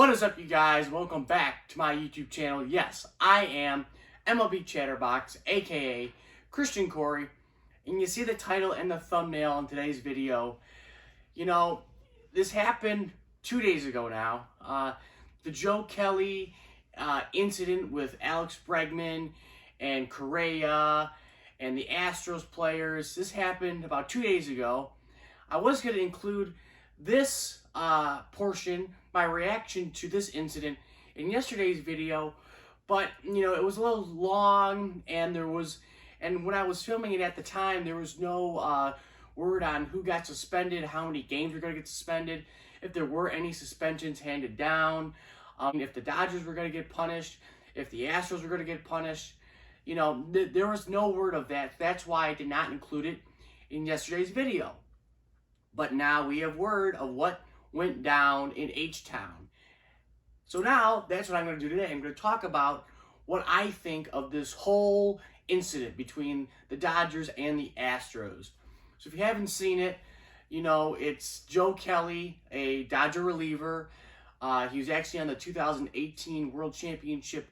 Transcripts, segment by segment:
What is up, you guys? Welcome back to my YouTube channel. Yes, I am MLB Chatterbox, aka Christian Corey, and you see the title and the thumbnail in today's video. You know, this happened 2 days ago now. The Joe Kelly incident with Alex Bregman and Correa and the Astros players. This happened about 2 days ago. I was going to include this portion, my reaction to this incident, in yesterday's video, but you know, it was a little long, and when I was filming it at the time, there was no word on who got suspended, how many games were going to get suspended, if there were any suspensions handed down, if the Dodgers were going to get punished, if the Astros were going to get punished. You know, there was no word of that. That's why I did not include it in yesterday's video. But now we have word of what went down in H-Town. So now, that's what I'm going to do today. I'm going to talk about what I think of this whole incident between the Dodgers and the Astros. So if you haven't seen it, you know, it's Joe Kelly, a Dodger reliever. He was actually on the 2018 World Championship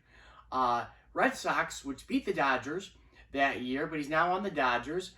Red Sox, which beat the Dodgers that year, but he's now on the Dodgers.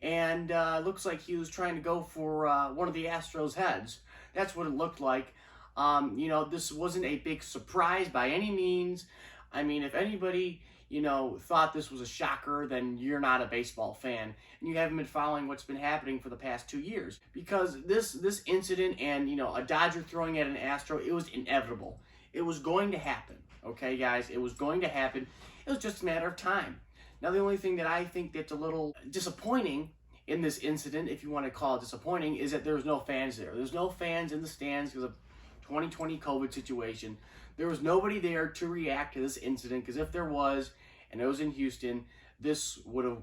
And looks like he was trying to go for one of the Astros' heads. That's what it looked like. You know, this wasn't a big surprise by any means. I mean, if anybody, you know, thought this was a shocker, then you're not a baseball fan, and you haven't been following what's been happening for the past 2 years. Because this incident and, you know, a Dodger throwing at an Astro, it was inevitable. It was going to happen, okay, guys? It was going to happen. It was just a matter of time. Now, the only thing that I think that's a little disappointing in this incident, if you want to call it disappointing, is that there's no fans there. There's no fans in the stands because of 2020 COVID situation. There was nobody there to react to this incident, because if there was, and it was in Houston, this would have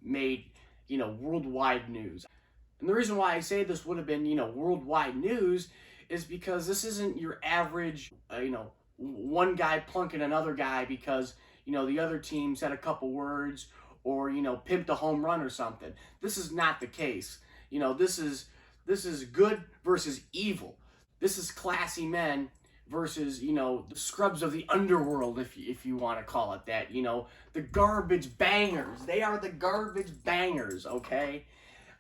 made, you know, worldwide news. And the reason why I say this would have been, you know, worldwide news is because this isn't your average, you know, one guy plunking another guy because, you know, the other team said a couple words or, you know, pimped a home run or something. This is not the case. You know, this is good versus evil. This is classy men versus, you know, the scrubs of the underworld, if you want to call it that. You know, the garbage bangers. They are the garbage bangers, okay?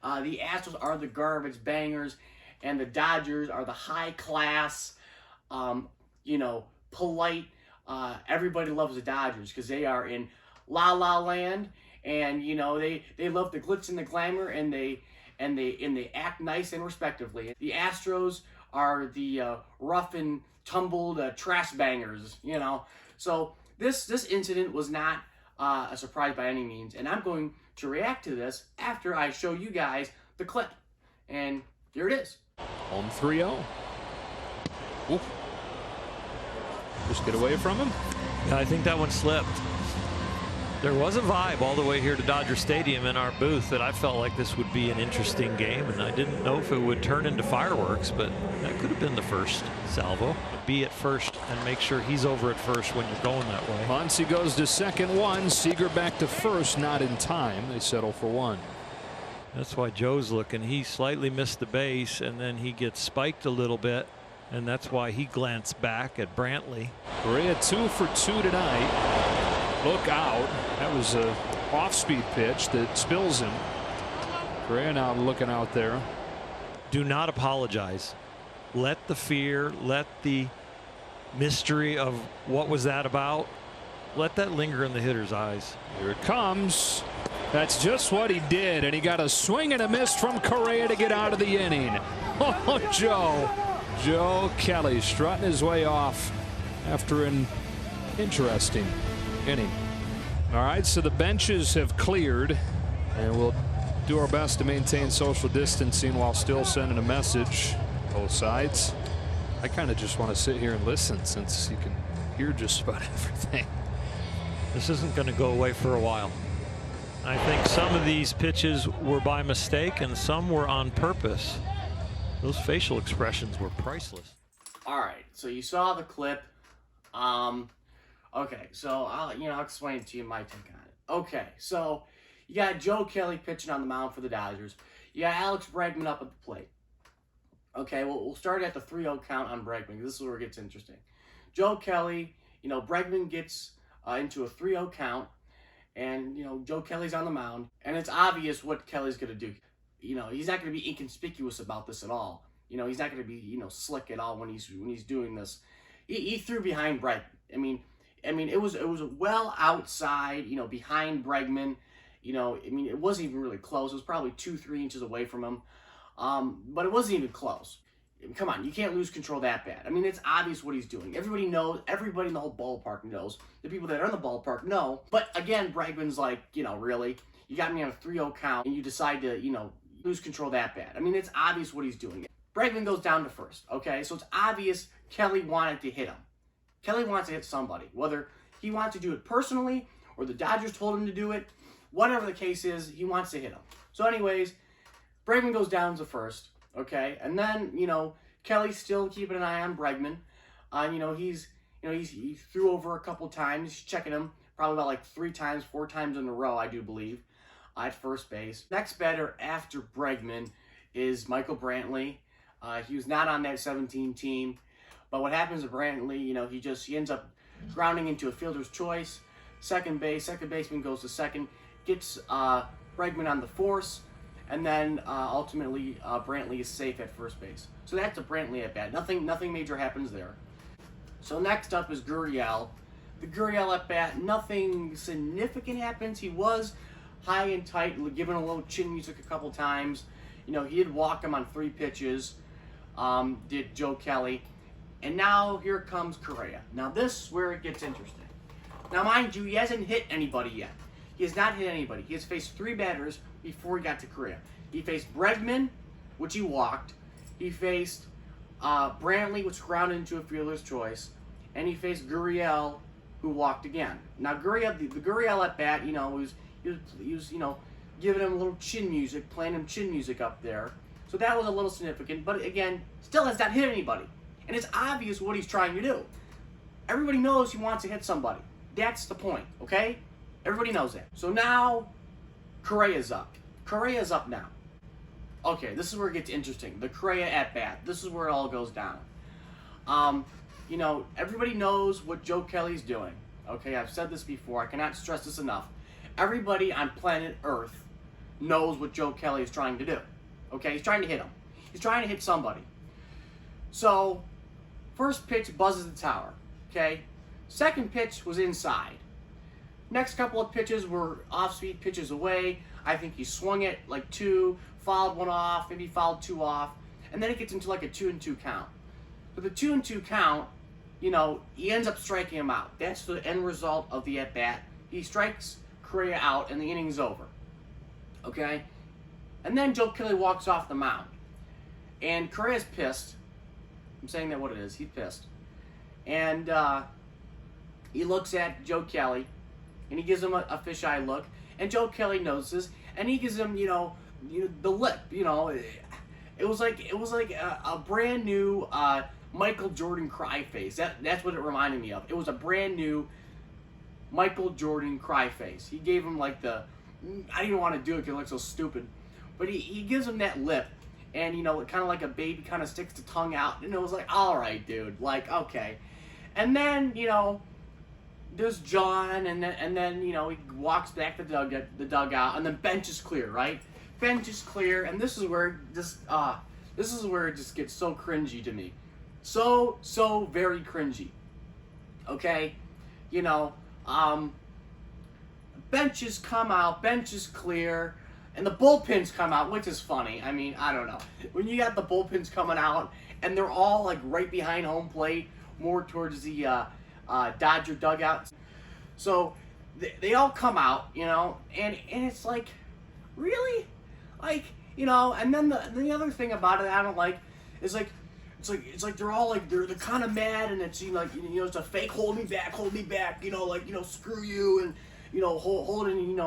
The Astros are the garbage bangers, and the Dodgers are the high class, you know, polite. Everybody loves the Dodgers because they are in La La Land, and you know, they love the glitz and the glamour, and they act nice and respectively. The Astros are the rough and tumbled trash bangers, you know. So this incident was not a surprise by any means, and I'm going to react to this after I show you guys the clip. And here it is. Home 3-0. Oof. Just get away from him. Yeah, I think that one slipped. There was a vibe all the way here to Dodger Stadium in our booth that I felt like this would be an interesting game, and I didn't know if it would turn into fireworks, but that could have been the first salvo. Be at first and make sure he's over at first when you're going that way. Muncy goes to second, one. Seager back to first, not in time. They settle for one. That's why Joe's looking. He slightly missed the base, and then he gets spiked a little bit, and that's why he glanced back at Brantley. Correa 2 for 2 tonight. Look out. That was a off-speed pitch that spills him. Correa now looking out there. Do not apologize. Let the fear, let the mystery of what was that about, let that linger in the hitter's eyes. Here it comes. That's just what he did, and he got a swing and a miss from Correa to get out of the inning. Oh, Joe Kelly strutting his way off after an interesting inning. All right, so the benches have cleared, and we'll do our best to maintain social distancing while still sending a message. Both sides. I kind of just want to sit here and listen, since you can hear just about everything. This isn't going to go away for a while. I think some of these pitches were by mistake and some were on purpose. Those facial expressions were priceless. All right, so you saw the clip. Okay, so I'll explain it to you, my take on it. Okay, so you got Joe Kelly pitching on the mound for the Dodgers. You got Alex Bregman up at the plate. Okay, well, we'll start at the 3-0 count on Bregman. This is where it gets interesting. Joe Kelly, Bregman gets into a 3-0 count, and, Joe Kelly's on the mound, and it's obvious what Kelly's going to do. He's not going to be inconspicuous about this at all. He's not going to be, slick at all when he's doing this. He threw behind Bregman. I mean, it was well outside, behind Bregman. It wasn't even really close. It was probably 2-3 inches away from him. But it wasn't even close. Come on, you can't lose control that bad. It's obvious what he's doing. Everybody knows. Everybody in the whole ballpark knows. The people that are in the ballpark know. But again, Bregman's like, really? You got me on a 3-0 count, and you decide to, lose control that bad. It's obvious what he's doing. Bregman goes down to first, okay? So it's obvious Kelly wanted to hit him. Kelly wants to hit somebody. Whether he wants to do it personally or the Dodgers told him to do it, whatever the case is, he wants to hit him. So anyways, Bregman goes down to first, okay? And then, Kelly's still keeping an eye on Bregman. He threw over a couple times. He's checking him probably about like 4 times in a row, I do believe, at first base. Next batter after Bregman is Michael Brantley. He was not on that 17 team. But what happens to Brantley, he ends up grounding into a fielder's choice. Second baseman goes to second, gets Bregman on the force, and then ultimately Brantley is safe at first base. So that's a Brantley at bat. Nothing major happens there. So next up is Gurriel. The Gurriel at bat, nothing significant happens. He was high and tight, given a little chin music a couple times. He did walk him on 3 pitches, did Joe Kelly. And now here comes Correa. Now this is where it gets interesting. Now mind you, he hasn't hit anybody yet. He has not hit anybody. He has faced 3 batters before he got to Correa. He faced Bregman, which he walked. He faced Brantley, which grounded into a fielder's choice. And he faced Gurriel, who walked again. Now Gurriel, the Gurriel at bat, he was giving him a little chin music, playing him chin music up there. So that was a little significant. But again, still has not hit anybody. And it's obvious what he's trying to do. Everybody knows he wants to hit somebody. That's the point, okay? Everybody knows that. So now, Correa's up. Correa's up now. Okay, this is where it gets interesting. The Correa at bat. This is where it all goes down. Everybody knows what Joe Kelly's doing. Okay, I've said this before. I cannot stress this enough. Everybody on planet Earth knows what Joe Kelly is trying to do. Okay, he's trying to hit him. He's trying to hit somebody. So, first pitch buzzes the tower. Okay, second pitch was inside. Next couple of pitches were off-speed pitches away. I think he swung it like 2, fouled 1 off, maybe fouled 2 off, and then it gets into like a 2-2 count. With the 2-2 count, he ends up striking him out. That's the end result of the at-bat. He strikes Correa out, and the inning's over. Okay? And then Joe Kelly walks off the mound. And Correa's pissed. I'm saying that what it is. He's pissed. And he looks at Joe Kelly, and he gives him a fisheye look. And Joe Kelly notices, and he gives him, the lip. It was like a brand new Michael Jordan cry face. That's what it reminded me of. It was a brand new Michael Jordan cry face. He gave him like I didn't even want to do it because it looks so stupid, but he gives him that lip, and kind of like a baby kind of sticks the tongue out, and it was like, all right, dude, like okay, and then there's John, and then he walks back to the dugout, and then bench is clear, right? Bench is clear, and this is where it just gets so cringy to me, so very cringy. Okay, benches come out, bench is clear, and the bullpens come out, which is funny. I don't know. When you got the bullpens coming out, and they're all like right behind home plate, more towards the Dodger dugout. So they all come out, and it's like, really? Like, and then the other thing about it I don't like is like, it's like they're all like, they're kind of mad, and it's, it's a fake hold me back, screw you, and, holding,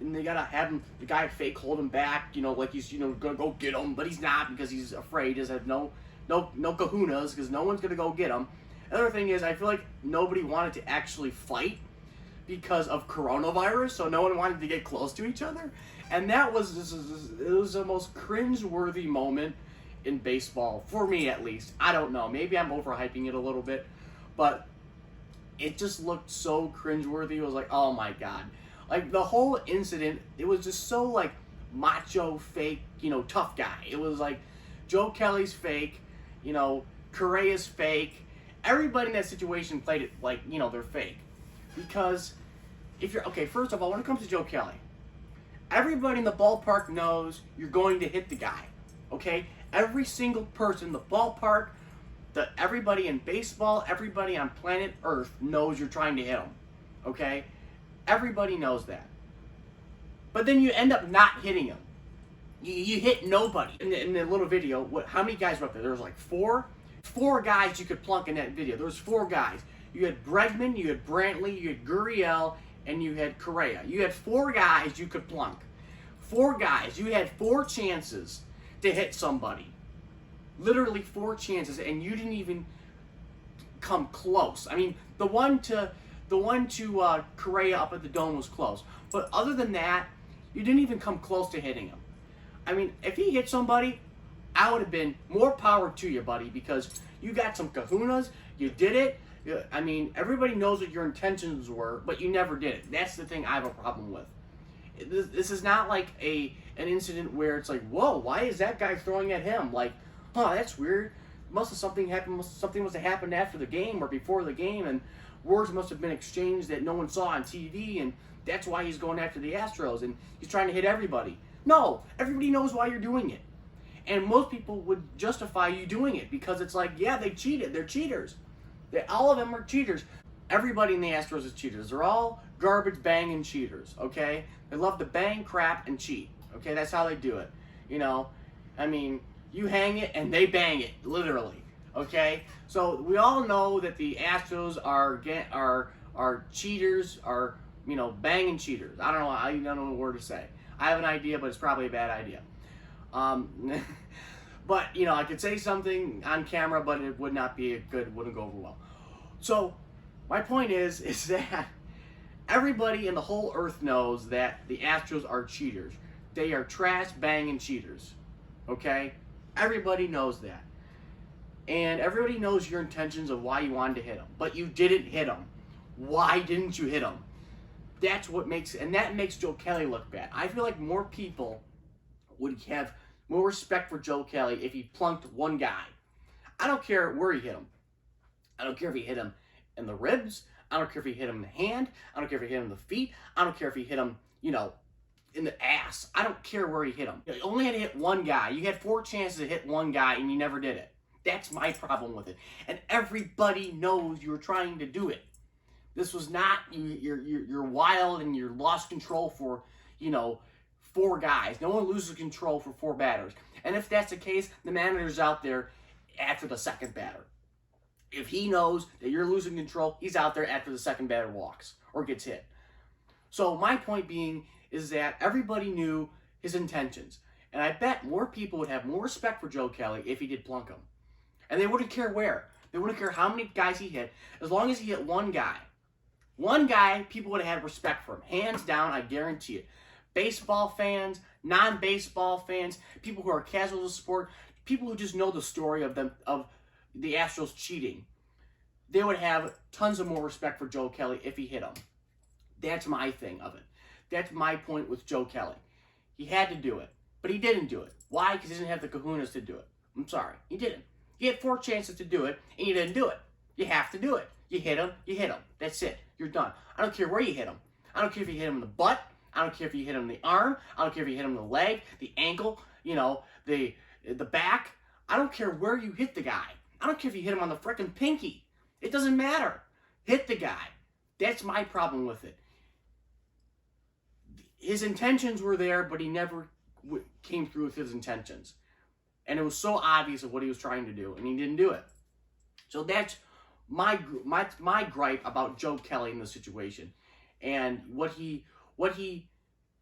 and they gotta have him, the guy fake hold him back, like he's, gonna go get him, but he's not because he's afraid, he has no kahunas, because no one's gonna go get him. Another thing is, I feel like nobody wanted to actually fight because of coronavirus, so no one wanted to get close to each other, and it was the most cringe-worthy moment in baseball, for me at least. I don't know. Maybe I'm overhyping it a little bit, but it just looked so cringeworthy. It was like, oh my God. Like, the whole incident, it was just so, like, macho, fake, tough guy. It was like Joe Kelly's fake, Correa's fake. Everybody in that situation played it like, they're fake. Because if you're, okay, first of all, when it comes to Joe Kelly, everybody in the ballpark knows you're going to hit the guy, okay? Every single person in the ballpark, everybody in baseball, everybody on planet Earth knows you're trying to hit him, okay? Everybody knows that. But then you end up not hitting him. You hit nobody. In the little video, how many guys were up there? There was like four guys you could plunk in that video. There was 4 guys. You had Bregman, you had Brantley, you had Gurriel, and you had Correa. You had 4 guys you could plunk. 4 guys. You had 4 chances to hit somebody. Literally 4 chances, and you didn't even come close. I mean, the one to Correa up at the dome was close. But other than that, you didn't even come close to hitting him. I mean, if he hit somebody, I would have been more power to you, buddy, because you got some kahunas, you did it. I mean, everybody knows what your intentions were, but you never did it. That's the thing I have a problem with. This is not like an incident where it's like, whoa, why is that guy throwing at him? Like, huh, that's weird. Must have something happened. Something must have happened after the game or before the game, and words must have been exchanged that no one saw on TV, and that's why he's going after the Astros, and he's trying to hit everybody. No, everybody knows why you're doing it. And most people would justify you doing it because it's like, yeah, they cheated. They're cheaters. All of them are cheaters. Everybody in the Astros is cheaters. They're all garbage banging cheaters, okay? They love to bang, crap, and cheat, okay? That's how they do it, I mean, you hang it and they bang it, literally, okay? So we all know that the Astros are cheaters, are, banging cheaters. I don't know what word to say. I have an idea, but it's probably a bad idea. But, I could say something on camera, but it would not be wouldn't go over well. So, my point is that everybody in the whole earth knows that the Astros are cheaters. They are trash banging cheaters. Okay? Everybody knows that. And everybody knows your intentions of why you wanted to hit them. But you didn't hit them. Why didn't you hit them? That's what makes Joe Kelly look bad. I feel like more people would have more respect for Joe Kelly if he plunked one guy. I don't care where he hit him. I don't care if he hit him in the ribs. I don't care if he hit him in the hand. I don't care if he hit him in the feet. I don't care if he hit him, in the ass. I don't care where he hit him. You only had to hit one guy. You had 4 chances to hit one guy, and you never did it. That's my problem with it. And everybody knows you were trying to do it. This was not, you're wild and you're lost control for, 4 guys. No one loses control for 4 batters. And if that's the case, the manager's out there after the second batter. If he knows that you're losing control, he's out there after the second batter walks or gets hit. So my point being is that everybody knew his intentions. And I bet more people would have more respect for Joe Kelly if he did plunk him. And they wouldn't care where. They wouldn't care how many guys he hit. As long as he hit one guy. One guy, people would have had respect for him. Hands down, I guarantee it. Baseball fans, non-baseball fans, people who are casual to sport, people who just know the story of the Astros cheating, they would have tons of more respect for Joe Kelly if he hit them. That's my thing of it. That's my point with Joe Kelly. He had to do it, but he didn't do it. Why? Because he didn't have the kahunas to do it. I'm sorry, he didn't. He had 4 chances to do it, and you didn't do it. You have to do it. You hit him, you hit him. That's it. You're done. I don't care where you hit him. I don't care if you hit him in the butt. I don't care if you hit him in the arm. I don't care if you hit him in the leg, the ankle, the back. I don't care where you hit the guy. I don't care if you hit him on the frickin' pinky. It doesn't matter. Hit the guy. That's my problem with it. His intentions were there, but he never came through with his intentions. And it was so obvious of what he was trying to do, and he didn't do it. So that's my gripe about Joe Kelly in this situation. And what he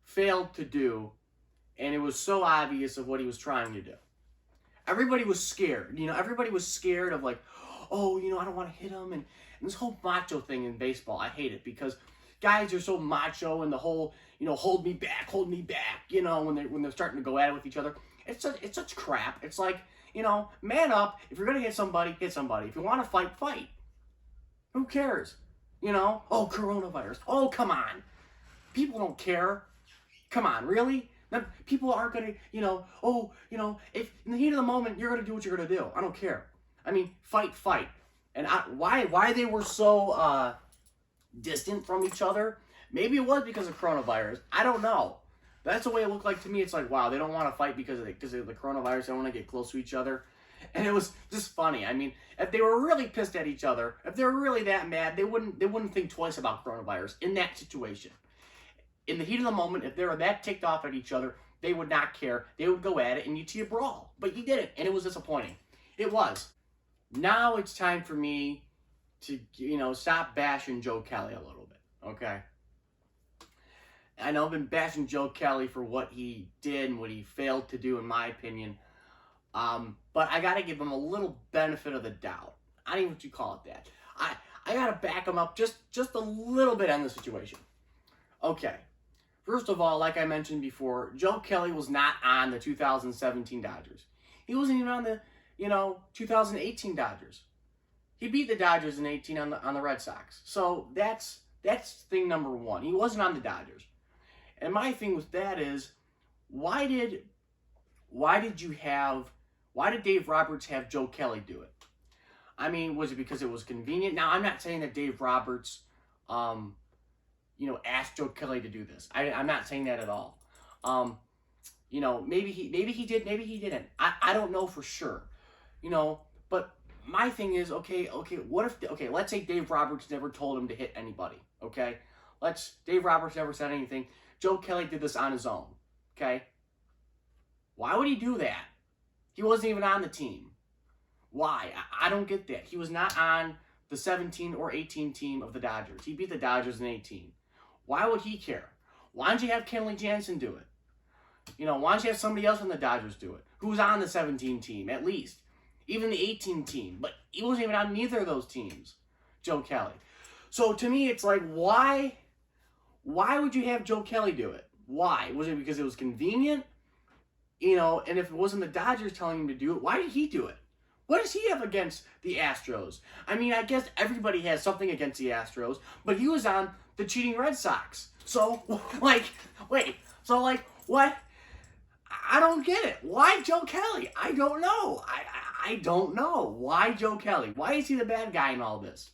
failed to do, and it was so obvious of what he was trying to do. Everybody was scared. Everybody was scared of like, oh, I don't want to hit him. And this whole macho thing in baseball, I hate it because guys are so macho and the whole, hold me back, when they're starting to go at it with each other. It's such crap. It's like, man up. If you're gonna hit somebody, hit somebody. If you want to fight, fight. Who cares? Oh, coronavirus. Oh, come on. People don't care. Come on, really? People aren't gonna, if in the heat of the moment you're gonna do what you're gonna do. I don't care. I mean, fight. And why they were so distant from each other? Maybe it was because of coronavirus. I don't know. That's the way it looked like to me. It's like, wow, they don't want to fight because of the coronavirus. They don't want to get close to each other. And it was just funny. I mean, if they were really pissed at each other, if they were really that mad, they wouldn't think twice about coronavirus in that situation. In the heat of the moment, if they were that ticked off at each other, they would not care. They would go at it and you'd see a brawl. But you didn't, and it was disappointing. It was. Now it's time for me to, stop bashing Joe Kelly a little bit, okay? I know I've been bashing Joe Kelly for what he did and what he failed to do, in my opinion. But I got to give him a little benefit of the doubt. I don't even know what you call it that. I got to back him up just a little bit on the situation. Okay. First of all, like I mentioned before, Joe Kelly was not on the 2017 Dodgers. He wasn't even on the, 2018 Dodgers. He beat the Dodgers in 18 on the Red Sox. So that's thing number one. He wasn't on the Dodgers. And my thing with that is, why did Dave Roberts have Joe Kelly do it? I mean, was it because it was convenient? Now, I'm not saying that Dave Roberts, asked Joe Kelly to do this. I'm not saying that at all. Maybe he did, maybe he didn't. I don't know for sure. But my thing is, okay, let's say Dave Roberts never told him to hit anybody, okay? Dave Roberts never said anything. Joe Kelly did this on his own, okay? Why would he do that? He wasn't even on the team. Why? I don't get that. He was not on the 17 or 18 team of the Dodgers. He beat the Dodgers in 18. Why would he care? Why don't you have Kenley Jansen do it? Why don't you have somebody else on the Dodgers do it? Who's on the 17 team, at least? Even the 18 team. But he wasn't even on neither of those teams, Joe Kelly. So to me, it's like, why would you have Joe Kelly do it? Why? Was it because it was convenient? And if it wasn't the Dodgers telling him to do it, why did he do it? What does he have against the Astros? I mean, I guess everybody has something against the Astros, but he was on the cheating Red Sox. So, what? I don't get it. Why Joe Kelly? I don't know. I don't know. Why Joe Kelly? Why is he the bad guy in all this?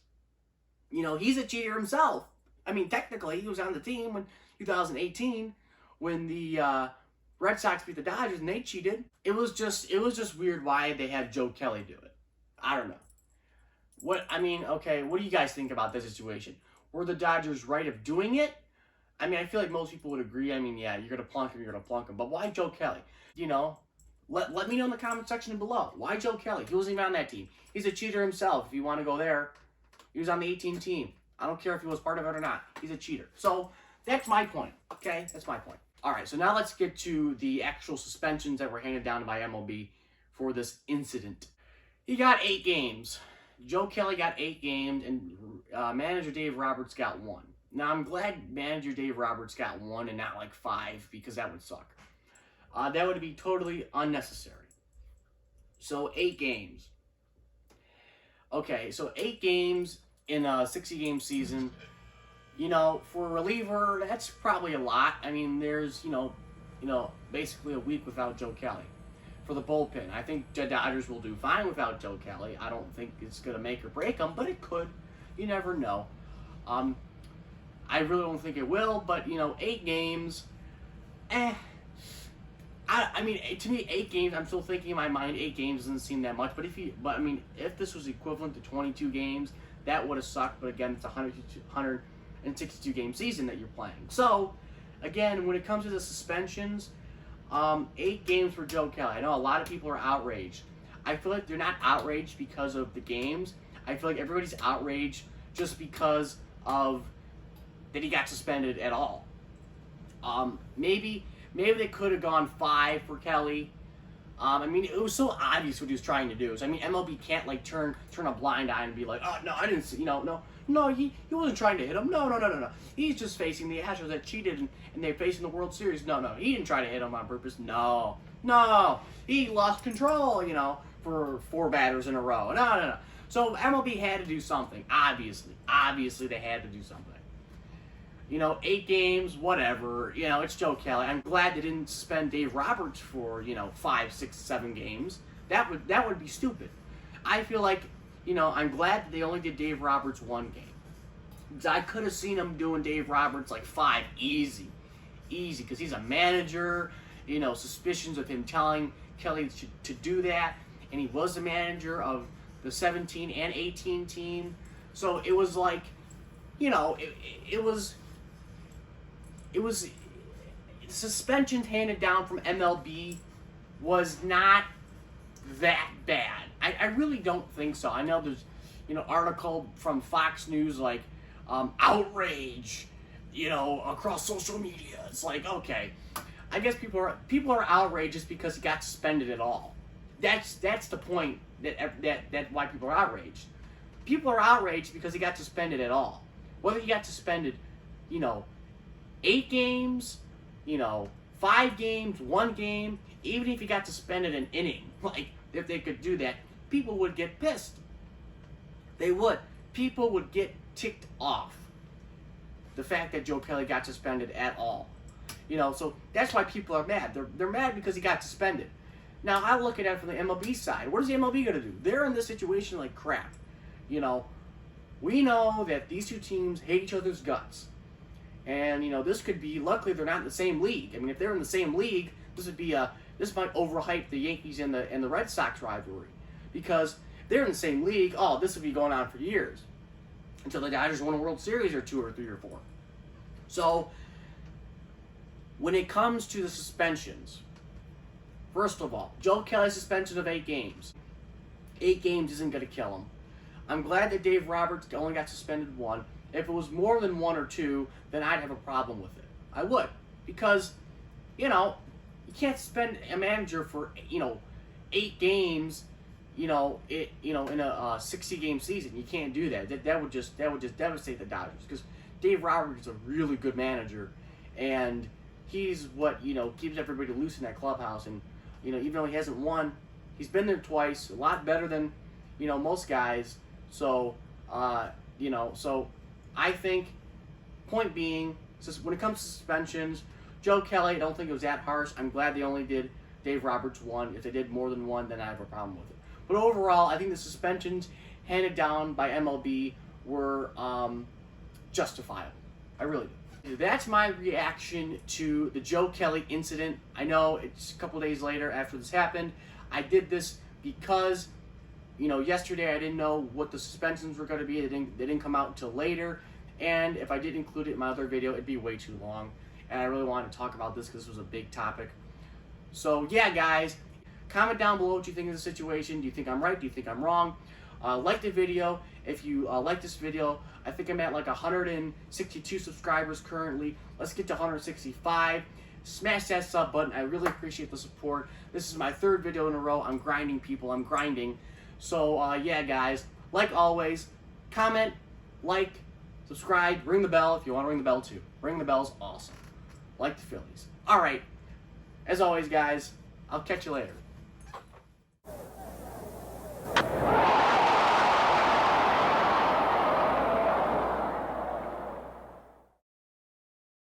He's a cheater himself. I mean, technically, he was on the team in 2018 when the Red Sox beat the Dodgers and they cheated. It was just weird why they had Joe Kelly do it. I don't know. What do you guys think about this situation? Were the Dodgers right of doing it? I mean, I feel like most people would agree. I mean, yeah, you're going to plunk him. But why Joe Kelly? Let me know in the comment section below. Why Joe Kelly? He wasn't even on that team. He's a cheater himself. If you want to go there, he was on the 18 team. I don't care if he was part of it or not. He's a cheater. So that's my point. Okay, that's my point. All right, so now let's get to the actual suspensions that were handed down by MLB for this incident. He got 8 games. Joe Kelly got 8 games, and manager Dave Roberts got 1. Now, I'm glad manager Dave Roberts got 1 and not like 5, because that would suck. That would be totally unnecessary. So, 8 games. Okay, so 8 games in a 60-game season. For a reliever, that's probably a lot. I mean, there's, basically a week without Joe Kelly. For the bullpen, I think the Dodgers will do fine without Joe Kelly. I don't think it's going to make or break them, but it could. You never know. I really don't think it will, but, 8 games, I mean, to me, 8 games, I'm still thinking in my mind, 8 games doesn't seem that much, but if this was equivalent to 22 games, that would have sucked, but again, it's a 162 game season that you're playing. So, again, when it comes to the suspensions, 8 games for Joe Kelly. I know a lot of people are outraged. I feel like they're not outraged because of the games. I feel like everybody's outraged just because of that he got suspended at all. Maybe they could have gone 5 for Kelly. I mean, it was so obvious what he was trying to do. So, I mean, MLB can't like turn a blind eye and be like, oh no, I didn't see, no, he wasn't trying to hit him. No. He's just facing the Astros that cheated and they're facing the World Series. No, he didn't try to hit him on purpose. No, he lost control, for 4 batters in a row. No. So MLB had to do something. Obviously they had to do something. 8 games, whatever. It's Joe Kelly. I'm glad they didn't suspend Dave Roberts for 5, 6, 7 games. That would be stupid. I feel like I'm glad that they only did Dave Roberts 1 game. Because I could have seen them doing Dave Roberts like 5 easy, because he's a manager. Suspicions of him telling Kelly to do that, and he was the manager of the 17 and 18 team. So it was like, it was suspensions handed down from MLB was not that bad. I really don't think so. I know there's article from Fox News like outrage across social media. It's like, okay, I guess people are outraged just because he got suspended at all. That's the point that why people are outraged. People are outraged because he got suspended at all. Whether he got suspended 8 games, 5 games, 1 game, even if he got suspended an inning, like if they could do that, people would get pissed. They would. People would get ticked off. The fact that Joe Kelly got suspended at all. So that's why people are mad. They're mad because he got suspended. Now, I look at it from the MLB side. What is the MLB going to do? They're in this situation like crap. We know that these 2 teams hate each other's guts. And, this could be, luckily they're not in the same league. I mean, if they're in the same league, this might overhype the Yankees and the Red Sox rivalry. Because if they're in the same league, this would be going on for years. Until the Dodgers win a World Series or 2 or 3 or 4. So, when it comes to the suspensions, first of all, Joe Kelly's suspension of 8 games. 8 games isn't going to kill him. I'm glad that Dave Roberts only got suspended 1. If it was more than 1 or 2, then I'd have a problem with it. I would. Because, you can't suspend a manager for, 8 games, in a 60-game season. You can't do that. That would just devastate the Dodgers. Because Dave Roberts is a really good manager. And he's what, keeps everybody loose in that clubhouse. And, even though he hasn't won, he's been there twice. A lot better than, most guys. So, so I think, point being, when it comes to suspensions, Joe Kelly, I don't think it was that harsh. I'm glad they only did Dave Roberts 1. If they did more than 1, then I have a problem with it. But overall, I think the suspensions handed down by MLB were justifiable. I really do. That's my reaction to the Joe Kelly incident. I know it's a couple days later after this happened. I did this because, yesterday I didn't know what the suspensions were going to be. They didn't come out until later. And if I did include it in my other video, it'd be way too long. And I really wanted to talk about this because this was a big topic. So, yeah, guys, comment down below what you think of the situation. Do you think I'm right? Do you think I'm wrong? Like the video. If you like this video, I think I'm at like 162 subscribers currently. Let's get to 165. Smash that sub button. I really appreciate the support. This is my 3rd video in a row. I'm grinding, people. I'm grinding. So, yeah, guys, like always, comment, like, subscribe, ring the bell if you want to ring the bell too. Ring the bell's awesome. Like the Phillies. All right. As always, guys, I'll catch you later.